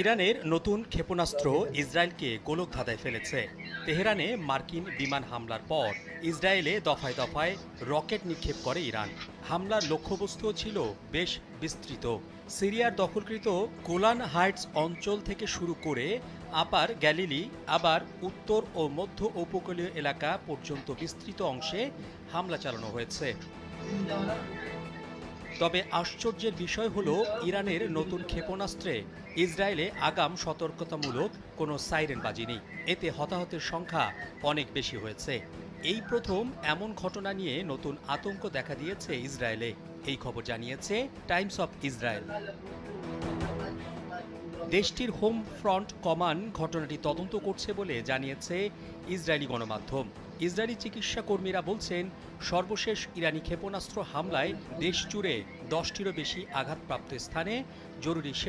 ইরানের নতুন ক্ষেপণাস্ত্র ইসরায়েলকে গোলকধাঁধায় ফেলেছে। তেহরানে মার্কিন বিমান হামলার পর ইসরায়েলে দফায় দফায় রকেট নিক্ষেপ করে ইরান। হামলার লক্ষ্যবস্তুও ছিল বেশ বিস্তৃত। সিরিয়ার দখলকৃত গোলান হাইটস অঞ্চল থেকে শুরু করে আপার গ্যালিলি, আবার উত্তর ও মধ্য উপকূলীয় এলাকা পর্যন্ত বিস্তৃত অংশে হামলা চালানো হয়েছে। তবে আশ্চর্যের বিষয় হলো, ইরানের নতুন ক্ষেপণাস্ত্রে ইসরায়েলে আগাম সতর্কতামূলক কোনো সাইরেন বাজেনি। এতে হতাহতের সংখ্যা অনেক বেশি হয়েছে। এই প্রথম এমন ঘটনা নিয়ে নতুন আতঙ্ক দেখা দিয়েছে ইসরায়েলে। এই খবর জানিয়েছে টাইমস অফ ইসরায়েল। দেশটির হোম ফ্রন্ট কমান্ড ঘটনাটি তদন্ত করছে বলে জানিয়েছে ইসরায়েলি গণমাধ্যম। ইসরায়েলি চিকিৎসা কর্মীরা বলছেন, সর্বশেষ ইরানি ক্ষেপণাস্ত্র হামলায় দেশ জুড়ে 10টিরও বেশি আঘাতপ্রাপ্ত স্থানে জরুরি সেবা